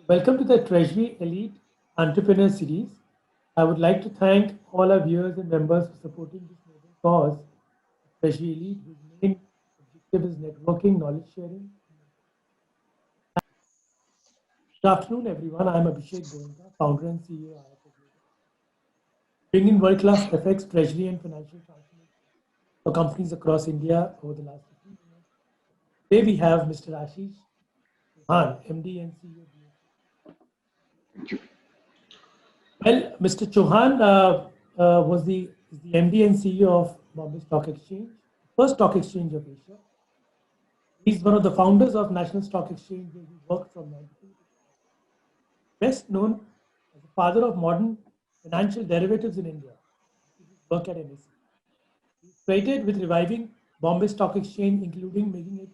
Welcome to the Treasury Elite Entrepreneur Series. I would like to thank all our viewers and members for supporting this noble cause, Treasury Elite, whose main objective is networking, knowledge sharing. Good afternoon, everyone. I'm Abhishek Goenka, founder and CEO of IFA Global, bringing world-class FX, treasury, and financial transformation for companies across India over the last 15 years. Today we have Mr. Ashish Chauhan, MD and CEO. Thank you. Well, Mr. Chauhan is the MD and CEO of Bombay Stock Exchange, first stock exchange of Asia. He's one of the founders of National Stock Exchange, where he worked from 92. Best known as the father of modern financial derivatives in India. He did work at NSE. He's credited with reviving Bombay Stock Exchange, including making it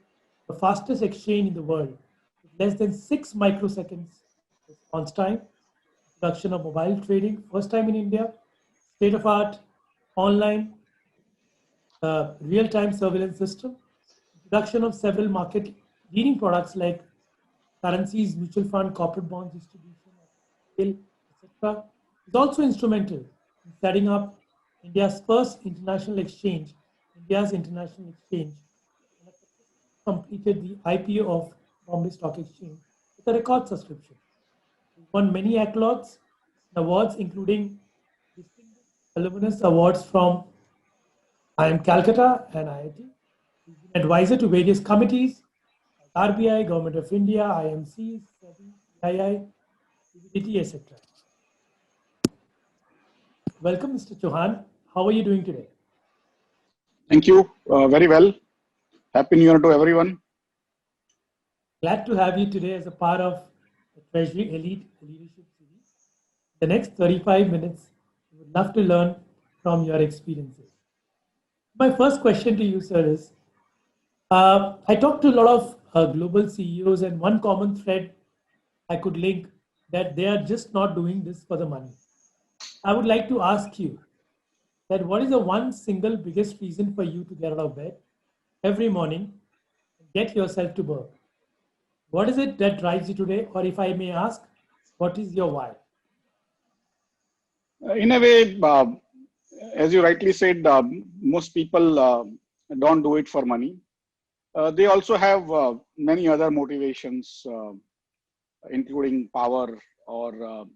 the fastest exchange in the world, with less than 6 microseconds response time, introduction of mobile trading, first time in India, state-of-art online real-time surveillance system, introduction of several market-leading products like currencies, mutual fund, corporate bonds distribution, etc. Is also instrumental in setting up India's first international exchange, India's international exchange, and has completed the IPO of Bombay Stock Exchange with a record subscription. He won many accolades and awards, including distinguished alumnus awards from IIM Calcutta and IIT. He's been advisor to various committees like RBI, Government of India, IMC, SEBI, CII, CBDT, etc. Welcome, Mr. Chauhan. How are you doing today? Thank you. Very well. Happy New Year to everyone. Glad to have you today as a part of the Treasury Elite Leadership Series. The next 35 minutes, we would love to learn from your experiences. My first question to you, sir, is I talked to a lot of global CEOs, and one common thread I could link that they are just not doing this for the money. I would like to ask you that what is the one single biggest reason for you to get out of bed every morning and get yourself to work? What is it that drives you today? Or if I may ask, what is your why? In a way, as you rightly said, most people don't do it for money. They also have many other motivations, including power or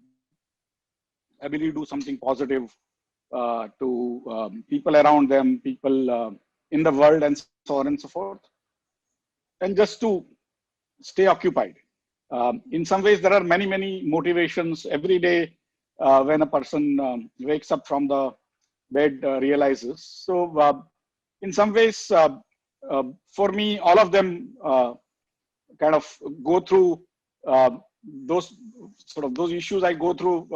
ability to do something positive to people around them, people in the world, and so on and so forth. And just to stay occupied. In some ways, there are many motivations every day when a person wakes up from the bed, realizes. So in some ways, for me, all of them kind of go through those issues I go through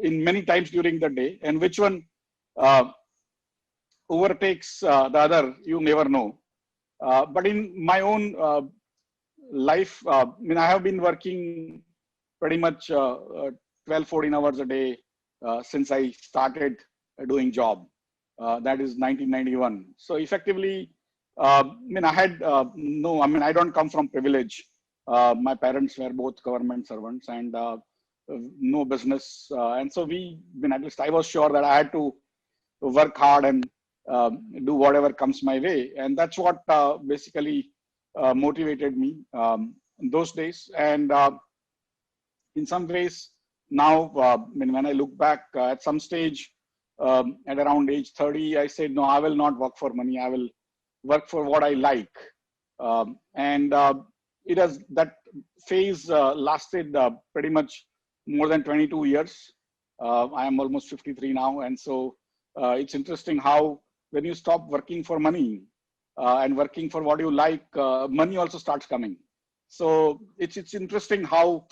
in many times during the day, and which one overtakes the other, you never know. But in my own life, I have been working pretty much 12-14 hours a day since I started doing job. That is 1991. So effectively, I don't come from privilege. My parents were both government servants and no business. And so at least I was sure that I had to work hard and do whatever comes my way. And that's what basically motivated me in those days. And in some ways now, when I look back at some stage at around age 30, I said, no, I will not work for money. I will work for what I like. That phase lasted pretty much more than 22 years. I am almost 53 now. And so it's interesting how when you stop working for money and working for what you like, money also starts coming. So it's interesting how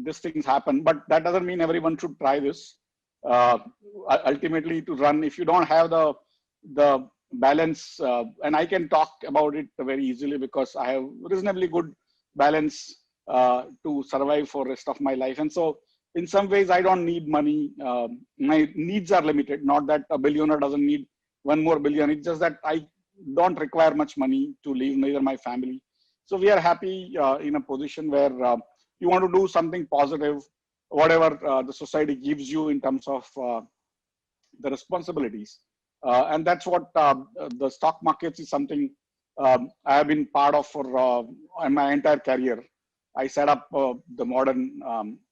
these things happen, but that doesn't mean everyone should try this. Ultimately, to run, if you don't have the balance, and I can talk about it very easily because I have reasonably good balance to survive for the rest of my life. And so in some ways, I don't need money. My needs are limited. Not that a billionaire doesn't need one more billion. It's just that I don't require much money to live, neither my family. So we are happy in a position where you want to do something positive, whatever the society gives you in terms of the responsibilities. And that's what the stock markets is something I have been part of for my entire career. I set up the modern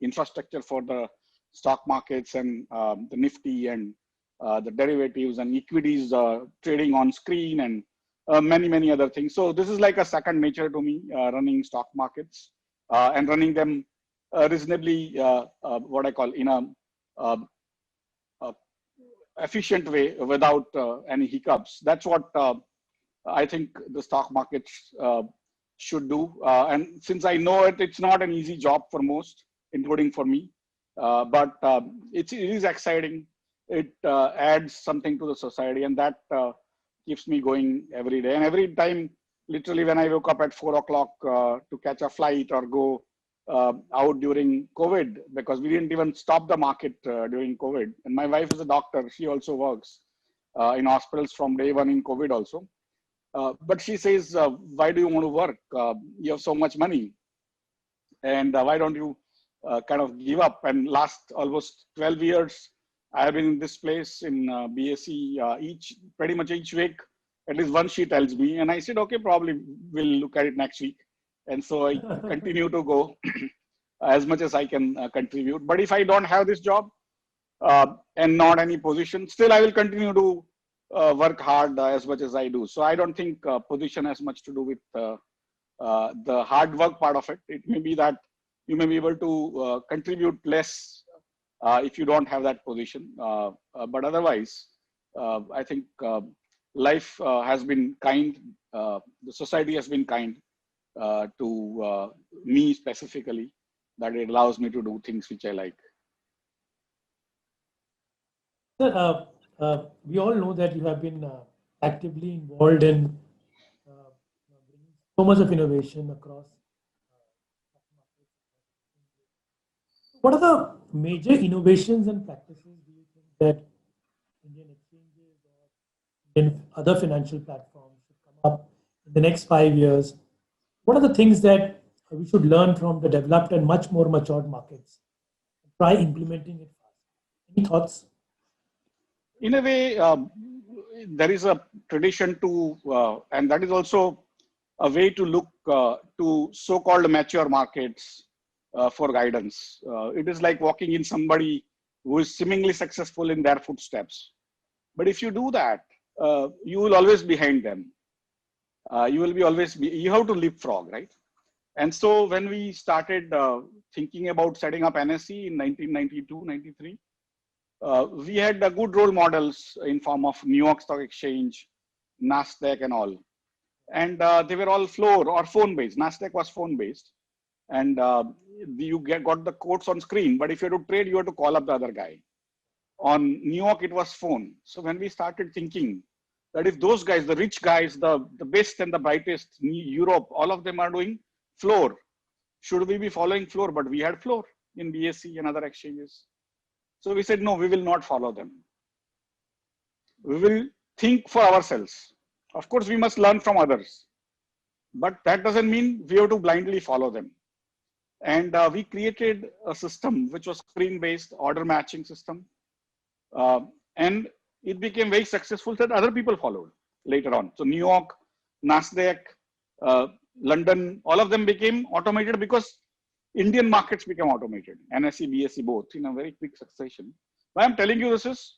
infrastructure for the stock markets and the Nifty and the derivatives and equities trading on screen and many other things. So this is like a second nature to me, running stock markets and running them reasonably, what I call in uh, efficient way without any hiccups. That's what I think the stock markets should do. And since I know it, it's not an easy job for most, including for me. But it is exciting. It adds something to the society, and that keeps me going every day. And every time, literally, when I woke up at 4 o'clock to catch a flight or go out during COVID, because we didn't even stop the market during COVID. And my wife is a doctor; she also works in hospitals from day one in COVID also. But she says, why do you want to work? You have so much money. And why don't you kind of give up? And last almost 12 years, I have been in this place in BSE pretty much each week, at least one she tells me. And I said, okay, probably we'll look at it next week. And so I continue to go as much as I can contribute. But if I don't have this job and not any position, still I will continue to work hard as much as I do. So I don't think position has much to do with the hard work part of it. It may be that you may be able to contribute less if you don't have that position. But otherwise, I think life has been kind. The society has been kind to me specifically, that it allows me to do things which I like. Sir, we all know that you have been actively involved in bringing so much of innovation across. What are the major innovations and practices do you think that Indian exchanges or Indian other financial platforms should come up in the next 5 years? What are the things that we should learn from the developed and much more matured markets? Try implementing it fast. Any thoughts? In a way, there is a tradition to, and that is also a way to look to so-called mature markets for guidance. It is like walking in somebody who is seemingly successful in their footsteps. But if you do that, you will always be behind them. You will be always be, you have to leapfrog, right? And so when we started thinking about setting up NSE in 1992, 93, we had good role models in form of New York Stock Exchange, NASDAQ and all. And they were all floor or phone based. NASDAQ was phone based. And you got the quotes on screen, but if you had to trade, you had to call up the other guy. On New York, it was phone. So when we started thinking that if those guys, the rich guys, the best and the brightest, Europe, all of them are doing floor, should we be following floor? But we had floor in BSE and other exchanges. So we said, no, we will not follow them. We will think for ourselves. Of course, we must learn from others. But that doesn't mean we have to blindly follow them. And we created a system which was screen-based order matching system. And it became very successful that other people followed later on. So New York, NASDAQ, London, all of them became automated because Indian markets became automated, NSE, BSE, both in a very quick succession. Why I'm telling you this is,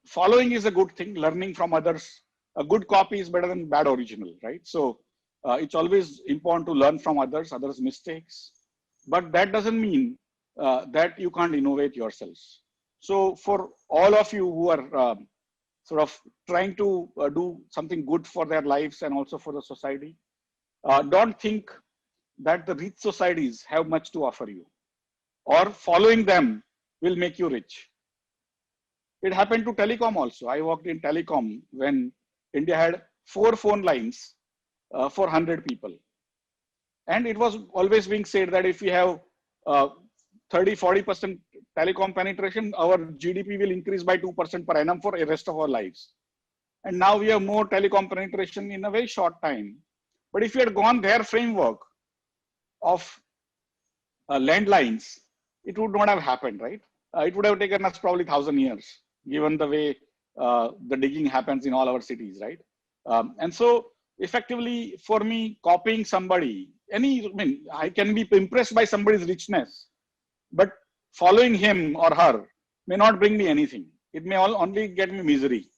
following is a good thing, learning from others. A good copy is better than bad original, right? So it's always important to learn from others' mistakes, but that doesn't mean that you can't innovate yourselves. So for all of you who are sort of trying to do something good for their lives and also for the society, don't think that the rich societies have much to offer you, or following them will make you rich. It happened to telecom also. I worked in telecom when India had 4 phone lines for 100 people. And it was always being said that if we have 30-40% telecom penetration, our GDP will increase by 2% per annum for the rest of our lives. And now we have more telecom penetration in a very short time. But if we had gone their framework, of landlines, it would not have happened, right? It would have taken us probably 1,000 years, given the way the digging happens in all our cities, right? And so effectively for me, copying somebody, I can be impressed by somebody's richness, but following him or her may not bring me anything. It may only get me misery.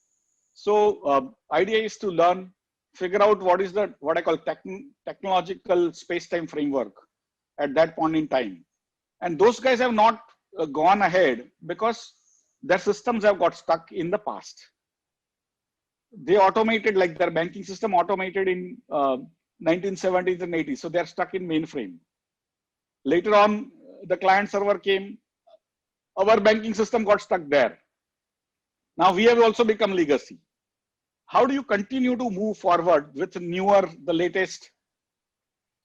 So idea is to learn, figure out what is the, what I call technological space-time framework at that point in time. And those guys have not gone ahead because their systems have got stuck in the past. They automated, like their banking system automated in 1970s and 80s. So they're stuck in mainframe. Later on, the client server came, our banking system got stuck there. Now we have also become legacy. How do you continue to move forward with newer, the latest,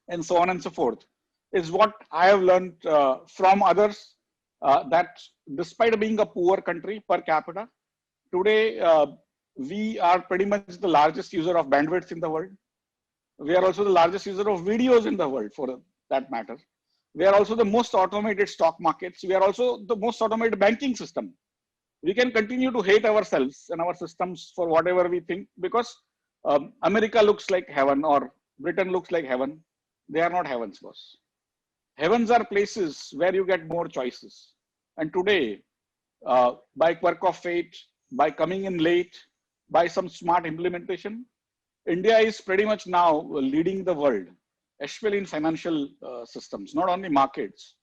and so on and so forth, is what I have learned from others, that despite being a poor country per capita, today we are pretty much the largest user of bandwidth in the world. We are also the largest user of videos in the world, for that matter. We are also the most automated stock markets. We are also the most automated banking system. We can continue to hate ourselves and our systems for whatever we think, because America looks like heaven or Britain looks like heaven. They are not heavens, boss. Heavens are places where you get more choices. And today, by quirk of fate, by coming in late, by some smart implementation, India is pretty much now leading the world, especially in financial systems, not only markets,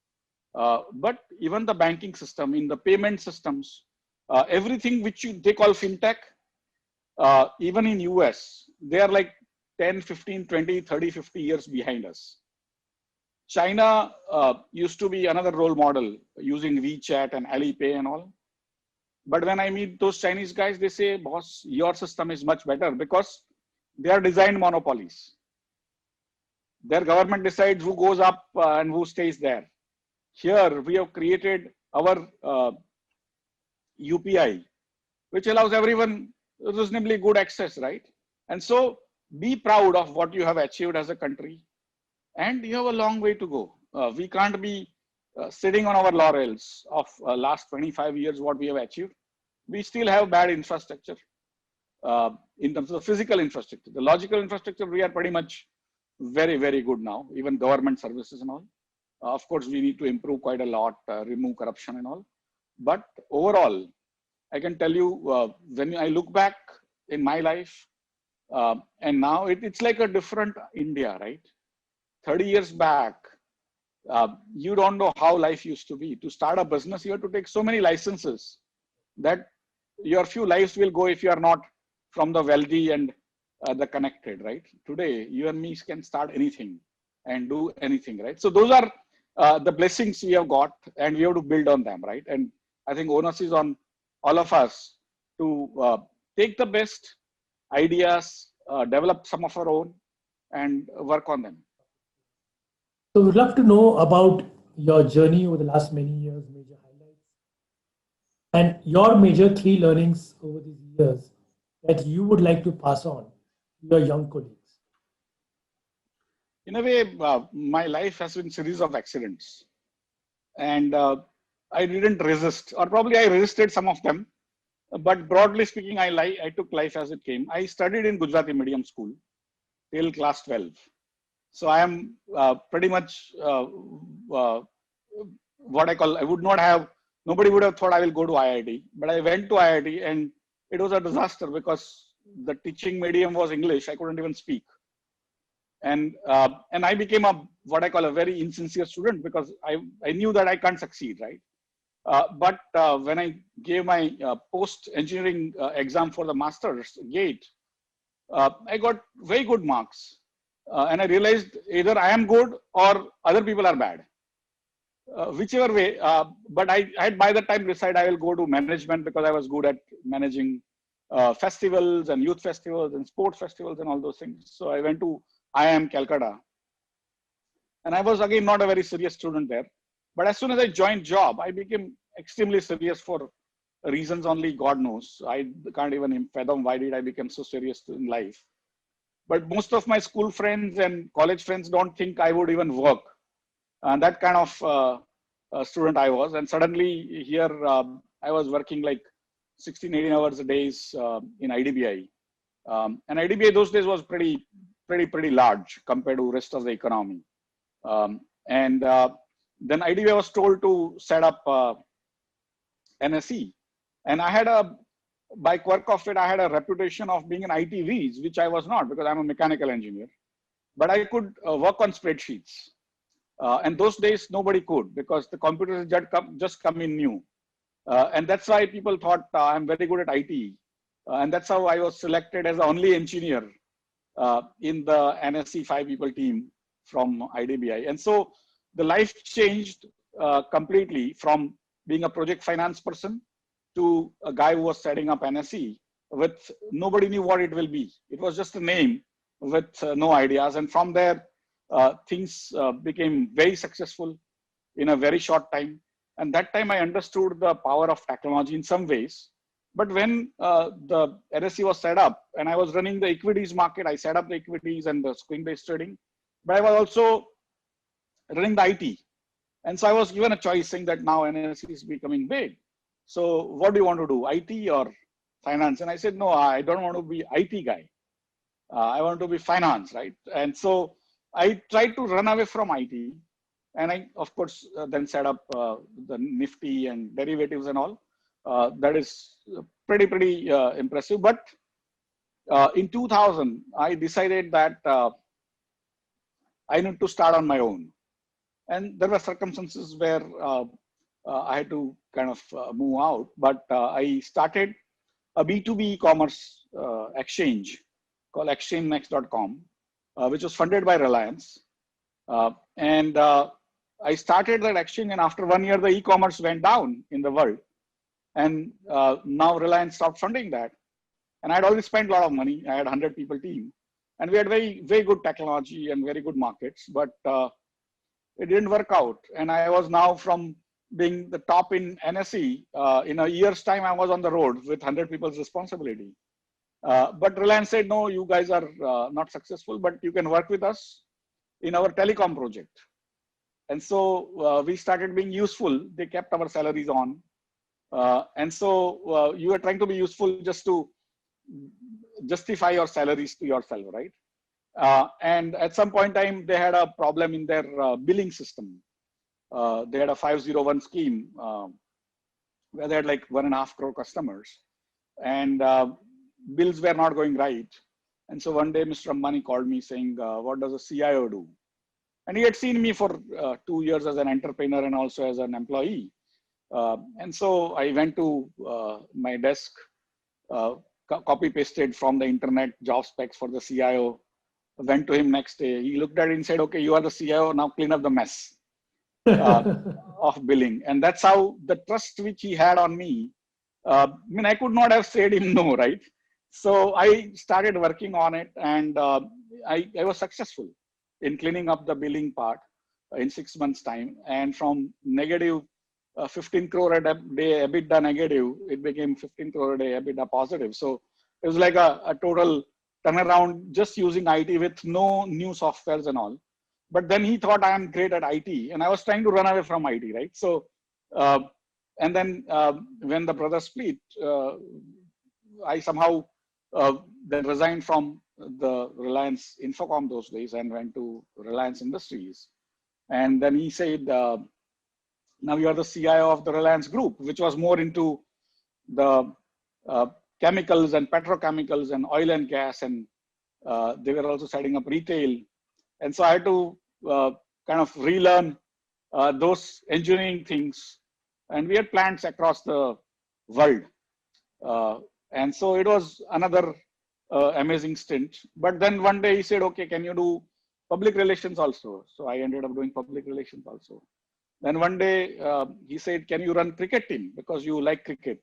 but even the banking system, in the payment systems, everything which they call fintech, even in US, they are like 10, 15, 20, 30, 50 years behind us. China used to be another role model using WeChat and Alipay and all. But when I meet those Chinese guys, they say, boss, your system is much better, because they are designed monopolies. Their government decides who goes up and who stays there. Here, we have created our UPI, which allows everyone reasonably good access, right? And so be proud of what you have achieved as a country, and you have a long way to go. We can't be sitting on our laurels of last 25 years, what we have achieved. We still have bad infrastructure in terms of the physical infrastructure. The logical infrastructure, we are pretty much very, very good now, even government services and all. Of course, we need to improve quite a lot, remove corruption and all. But overall, I can tell you, when I look back in my life, and now it's like a different India, right? 30 years back, you don't know how life used to be. To start a business, you have to take so many licenses that your few lives will go if you are not from the wealthy and the connected, right? Today, you and me can start anything and do anything, right? So those are the blessings we have got, and we have to build on them, right? And I think onus is on all of us to take the best ideas, develop some of our own, and work on them. So we'd love to know about your journey over the last many years, major highlights, and your major 3 learnings over these years that you would like to pass on to your young colleagues. In a way, my life has been a series of accidents, and I didn't resist, or probably I resisted some of them. But broadly speaking, I took life as it came. I studied in Gujarati medium school till class 12. So I am pretty much what I call, I would not have, nobody would have thought I will go to IIT, but I went to IIT, and it was a disaster because the teaching medium was English. I couldn't even speak. And I became what I call a very insincere student, because I knew that I can't succeed, right? But when I gave my post-engineering exam for the master's GATE, I got very good marks. And I realized either I am good or other people are bad. Whichever way, but I had by the time decided I will go to management, because I was good at managing festivals and youth festivals and sports festivals and all those things. So I went to IIM Calcutta. And I was again not a very serious student there. But as soon as I joined job, I became extremely serious for reasons only God knows. I can't even fathom why did I become so serious in life. But most of my school friends and college friends don't think I would even work And that kind of student I was. And suddenly here I was working like 16, 18 hours a day in IDBI. And IDBI those days was pretty large compared to rest of the economy. And then IDBI was told to set up NSE. And I had by quirk of it, I had a reputation of being an IT whiz, which I was not because I'm a mechanical engineer. But I could work on spreadsheets. And those days, nobody could because the computers just come in new. And that's why people thought I'm very good at IT. And that's how I was selected as the only engineer in the NSE 5 people team from IDBI. And so the life changed completely from being a project finance person to a guy who was setting up NSE with nobody knew what it will be. It was just a name with no ideas. And from there, things became very successful in a very short time. And that time I understood the power of technology in some ways. But when the NSE was set up and I was running the equities market, I set up the equities and the screen-based trading, but I was also running the IT. And so I was given a choice saying that now NSE is becoming big. So what do you want to do, IT or finance? And I said, no, I don't want to be IT guy. I want to be finance, right? And so I tried to run away from IT. And I, of course, then set up the Nifty and derivatives and all. That is pretty impressive. But in 2000, I decided that I need to start on my own. And there were circumstances where I had to kind of move out. But I started a B2B e-commerce exchange called exchangenext.com, which was funded by Reliance. And I started that exchange, and after 1 year, the e-commerce went down in the world. And now Reliance stopped funding that. And I had already spent a lot of money. I had 100 people team. And we had very good technology and very good markets, but it didn't work out. And I was now from being the top in NSE, in a year's time, I was on the road with 100 people's responsibility. But Reliance said, no, you guys are not successful, but you can work with us in our telecom project. And so we started being useful. They kept our salaries on. And so you are trying to be useful just to justify your salaries to yourself, right? And at some point in time, they had a problem in their billing system. They had a 501 scheme where they had like 1.5 crore customers, and bills were not going right. And so one day, Mr. Ambani called me saying, what does a CIO do? And he had seen me for 2 years as an entrepreneur and also as an employee. And so I went to my desk, copy pasted from the internet job specs for the CIO, went to him next day. He looked at it and said, okay, you are the CIO, now clean up the mess of billing. And that's how the trust which he had on me, I mean, I could not have said him no, right? So I started working on it, and I was successful in cleaning up the billing part in 6 months' time. And from negative 15 crore a day EBITDA negative, it became 15 crore a day EBITDA positive. So it was like a total turnaround just using IT with no new softwares and all. But then he thought I am great at IT, and I was trying to run away from IT, right? So, and then when the brothers split, I somehow then resigned from the Reliance Infocom those days and went to Reliance Industries. And then he said, now you are the CIO of the Reliance Group, which was more into the chemicals and petrochemicals and oil and gas. And they were also setting up retail. And so I had to kind of relearn those engineering things. And we had plants across the world. And so it was another amazing stint. But then one day he said, okay, can you do public relations also? So I ended up doing public relations also. Then one day he said, can you run cricket team? Because you like cricket.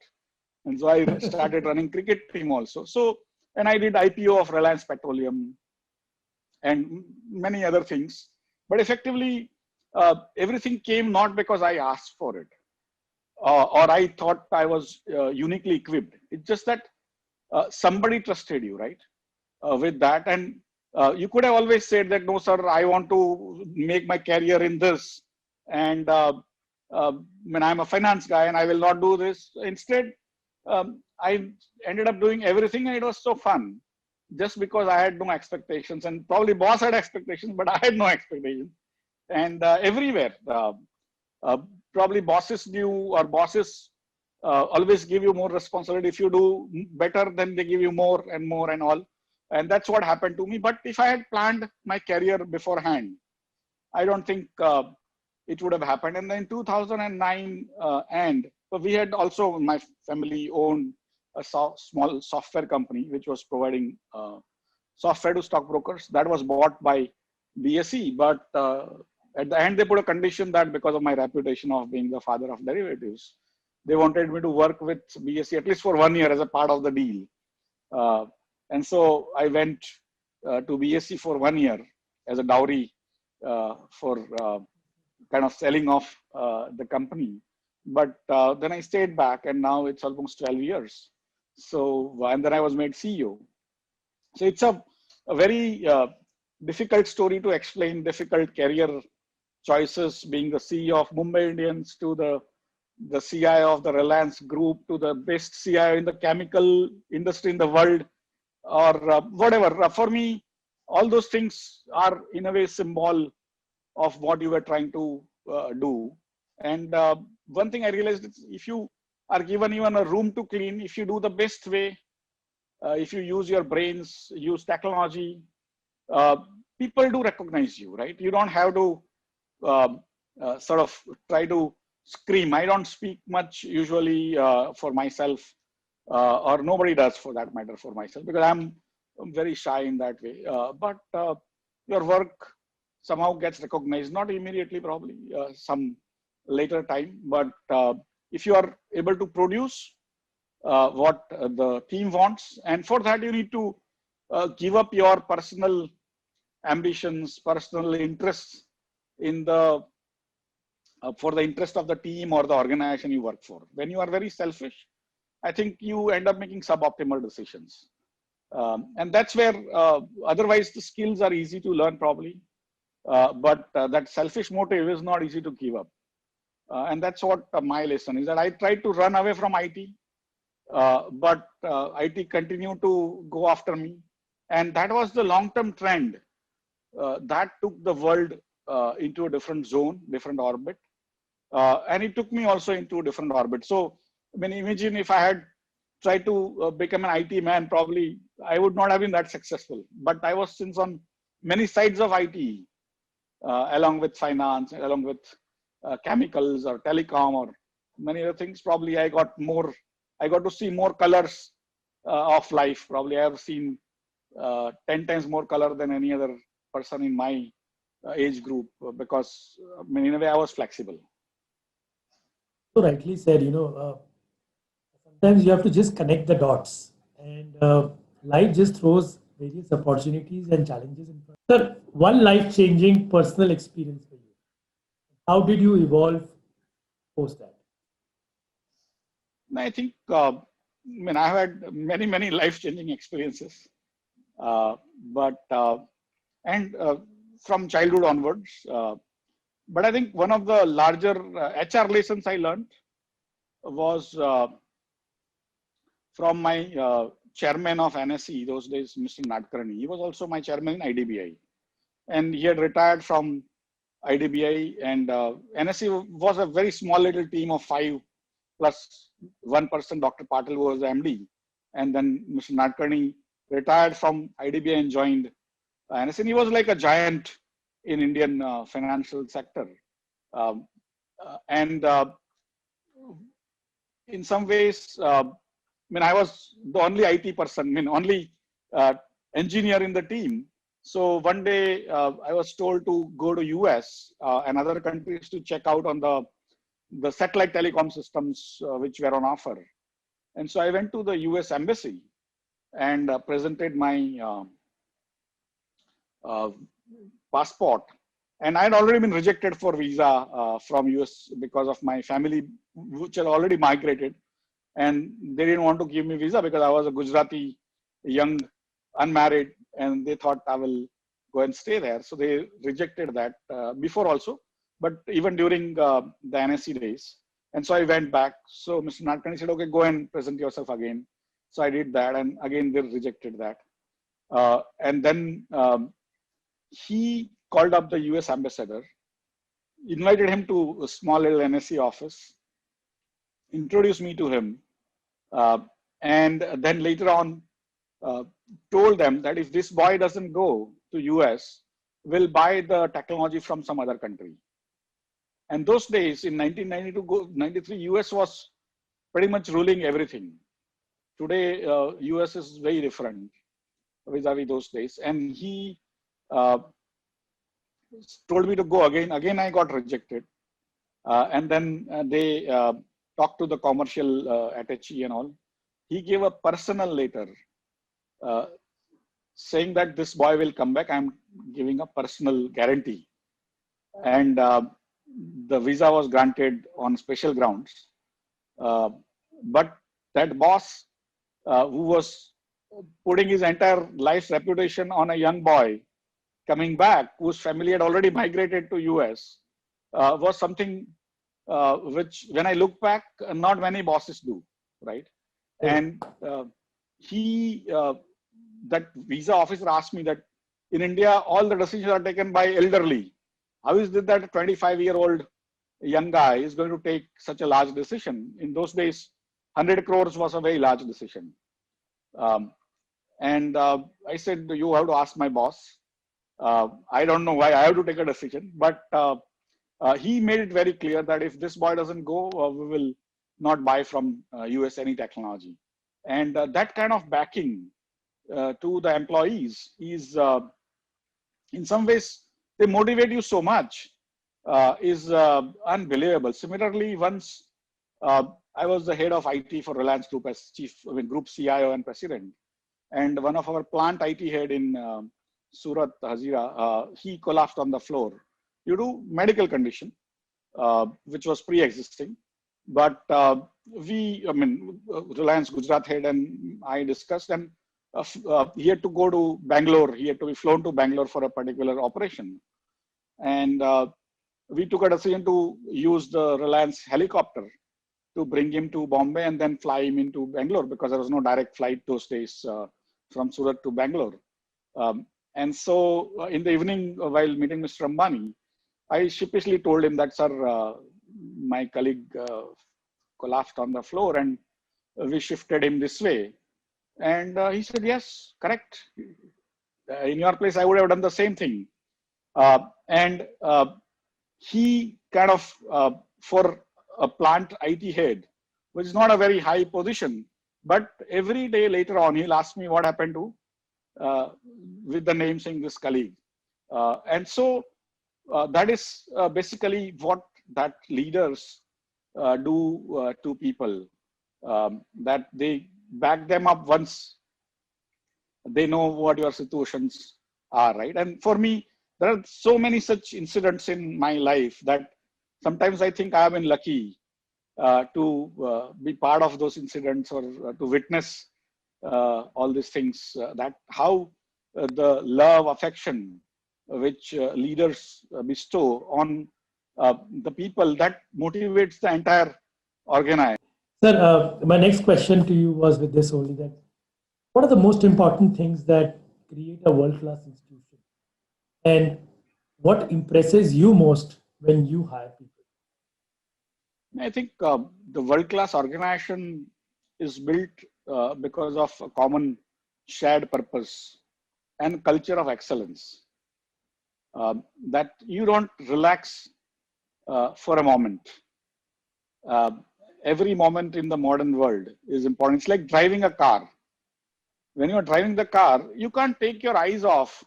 And so I started running cricket team also. So, and I did IPO of Reliance Petroleum and many other things. But effectively, everything came not because I asked for it. Or I thought I was uniquely equipped. It's just that somebody trusted you, right? With that. And you could have always said that, no, sir, I want to make my career in this. and when I'm a finance guy and I will not do this. Instead, I ended up doing everything, and it was so fun, just because I had no expectations, and probably boss had expectations, but I had no expectations. And everywhere, uh, probably bosses knew, or bosses always give you more responsibility. If you do better, then they give you more and more and all. And that's what happened to me. But if I had planned my career beforehand, I don't think it would have happened. And then in 2009, and so we had also, my family owned a small software company which was providing software to stockbrokers. That was bought by BSE, but at the end they put a condition that because of my reputation of being the father of derivatives, they wanted me to work with BSE at least for 1 year as a part of the deal. And so I went to BSE for 1 year as a dowry for kind of selling off the company. But then I stayed back, and now it's almost 12 years. So, and then I was made CEO. So it's a very difficult story to explain, difficult career choices, being the CEO of Mumbai Indians to the CIO of the Reliance Group to the best CIO in the chemical industry in the world, or whatever. For me, all those things are in a way symbol of what you were trying to do. And one thing I realized is, if you are given even a room to clean, if you do the best way, if you use your brains, use technology, uh, people do recognize you, right? You don't have to sort of try to scream. I don't speak much usually for myself, or nobody does for that matter for myself, because I'm very shy in that way. But your work somehow gets recognized, not immediately, probably some later time. But if you are able to produce what the team wants, and for that you need to give up your personal ambitions, personal interests in the for the interest of the team or the organization you work for. When you are very selfish, I think you end up making suboptimal decisions. And that's where otherwise the skills are easy to learn probably, but that selfish motive is not easy to give up. And that's what my lesson is, that I tried to run away from IT, but IT continued to go after me. And that was the long-term trend that took the world into a different zone, different orbit. And it took me also into a different orbit. So, I mean, imagine if I had tried to become an IT man, probably I would not have been that successful. But I was since on many sides of IT, along with finance, along with chemicals or telecom or many other things. Probably I got to see more colors of life. Probably I have seen 10 times more color than any other person in my age group, because I mean, in a way I was flexible. So rightly said, sometimes you have to just connect the dots, and life just throws various opportunities and challenges in front. Sir, one life-changing personal experience for you. How did you evolve post that? I think, I mean, I've had many life-changing experiences, but and from childhood onwards. But I think one of the larger HR lessons I learned was from my chairman of NSE those days, Mr. Nadkarni. He was also my chairman in IDBI, and he had retired from IDBI, and NSE was a very small little team of 5 plus one person, Dr. Patil, who was the MD. And then Mr. Nadkarni retired from IDBI and joined NSE. And he was like a giant in Indian financial sector. And in some ways, I mean, I was the only IT person, I mean, only engineer in the team. So one day I was told to go to US and other countries to check out on the satellite telecom systems which were on offer. And so I went to the US embassy and presented my passport. And I had already been rejected for visa from US because of my family, which had already migrated. And they didn't want to give me visa because I was a Gujarati, young, unmarried, and they thought I will go and stay there. So they rejected that before also. but even during the NSE days. And so I went back. So Mr. Nadkarni said, okay, go and present yourself again. So I did that, and again they rejected that. And then he called up the US ambassador, invited him to a small little NSE office, introduced me to him, and then later on told them that if this boy doesn't go to US, we'll buy the technology from some other country. And those days in 1992-93, US was pretty much ruling everything. Today, US is very different vis-a-vis those days. And he told me to go again. Again, I got rejected. And then they talked to the commercial attaché and all. He gave a personal letter saying that this boy will come back. I'm giving a personal guarantee. And the visa was granted on special grounds. But that boss who was putting his entire life's reputation on a young boy coming back, whose family had already migrated to US, was something which, when I look back, not many bosses do, right? And that visa officer asked me that in India, all the decisions are taken by elderly. How is it that a 25-year-old young guy is going to take such a large decision? In those days, 100 crores was a very large decision. And I said, you have to ask my boss. I don't know why I have to take a decision, but he made it very clear that if this boy doesn't go, we will not buy from US any technology. And that kind of backing to the employees is, in some ways, they motivate you so much, is unbelievable. Similarly, once I was the head of IT for Reliance Group as group CIO and president. And one of our plant IT head in Surat, Hazira, he collapsed on the floor due to medical condition, which was pre-existing. But Reliance Gujarat head and I discussed, and he had to go to Bangalore. He had to be flown to Bangalore for a particular operation. And we took a decision to use the Reliance helicopter to bring him to Bombay and then fly him into Bangalore, because there was no direct flight those days from Surat to Bangalore. And so in the evening, while meeting Mr. Ambani, I sheepishly told him that, sir, my colleague collapsed on the floor and we shifted him this way. And he said, yes, correct. In your place, I would have done the same thing. And he kind of, for a plant IT head, which is not a very high position, but every day later on, he'll ask me what happened to, with the name saying this colleague. And so that is basically what that leaders do to people, that they back them up once they know what your situations are, right? And for me, there are so many such incidents in my life that sometimes I think I have been lucky to be part of those incidents, or to witness all these things, that how the love, affection which leaders bestow on the people, that motivates the entire organization. Sir, my next question to you was with this only, that what are the most important things that create a world-class institution? And what impresses you most when you hire people? I think the world-class organization is built because of a common shared purpose and culture of excellence. That you don't relax for a moment. Every moment in the modern world is important. It's like driving a car. When you're driving the car, you can't take your eyes off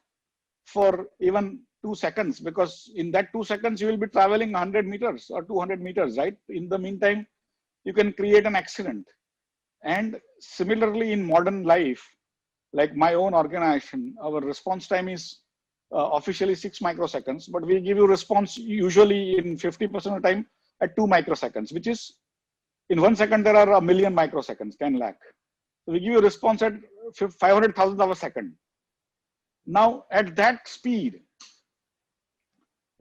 for even 2 seconds, because in that 2 seconds, you will be traveling 100 meters or 200 meters, right? In the meantime, you can create an accident. And similarly, in modern life, like my own organization, our response time is officially 6 microseconds, but we give you response usually in 50% of the time at 2 microseconds, which is in 1 second, there are a million microseconds, 10 lakh. So we give you a response at 500,000 of a second. Now, at that speed,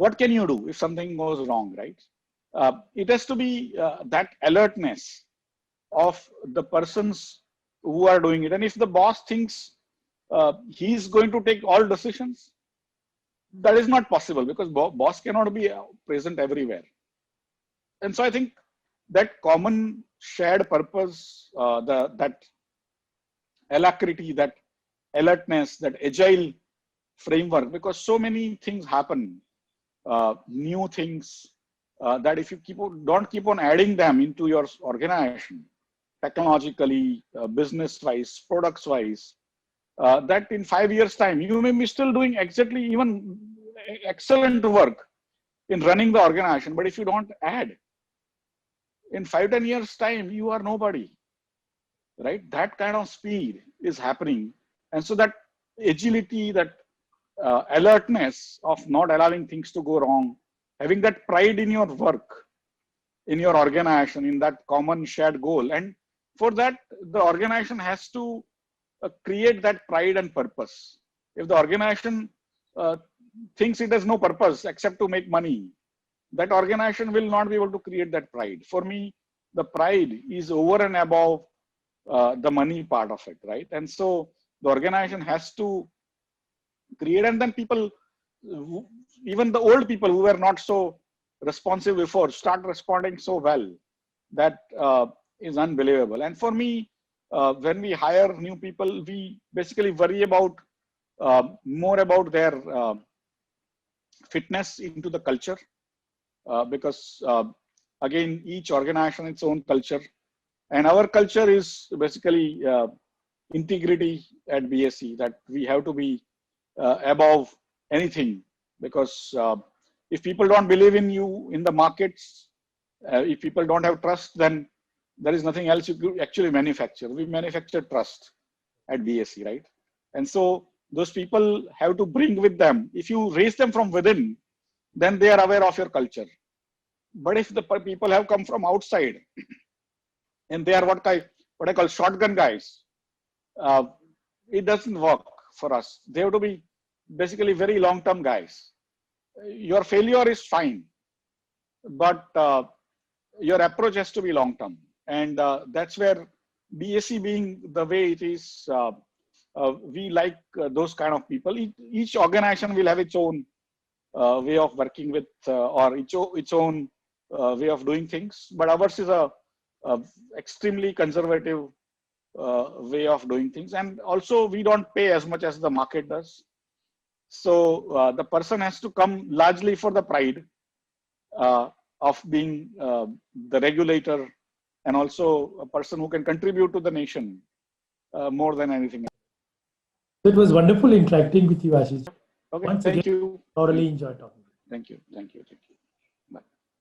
what can you do if something goes wrong, right? It has to be that alertness of the persons who are doing it. And if the boss thinks he's going to take all decisions, that is not possible, because boss cannot be present everywhere. And so I think that common shared purpose, that alacrity, that alertness, that agile framework, because so many things happen, new things, that if you don't keep on adding them into your organization, technologically, business-wise, products-wise, that in 5 years' time, you may be still doing exactly even excellent work in running the organization. But if you don't add, in 5-10 years' time, you are nobody, right? That kind of speed is happening. And so that agility, that alertness of not allowing things to go wrong, having that pride in your work, in your organization, in that common shared goal. And for that, the organization has to create that pride and purpose. If the organization thinks it has no purpose except to make money, that organization will not be able to create that pride. For me, the pride is over and above the money part of it, right? And so the organization has to create, and then people, even the old people who were not so responsive before, start responding so well. That is unbelievable. And for me, when we hire new people, we basically worry about more about their fitness into the culture, because again, each organization its own culture, and our culture is basically integrity at BSE, that we have to be above anything, because if people don't believe in you in the markets, if people don't have trust, then there is nothing else you could actually manufacture. We manufacture trust at BSE, right? And so those people have to bring with them. If you raise them from within, then they are aware of your culture. But if the people have come from outside and they are what I call shotgun guys, it doesn't work for us. They have to be basically very long-term guys. Your failure is fine, but your approach has to be long-term. And that's where BSE being the way it is, we like those kind of people. Each organization will have its own way of working with, or its own way of doing things. But ours is a extremely conservative way of doing things. And also we don't pay as much as the market does. So the person has to come largely for the pride of being the regulator, and also a person who can contribute to the nation more than anything else. It was wonderful interacting with you, Ashish. Okay, Once thank again, you. thoroughly enjoyed talking. Thank you. Thank you. Thank you.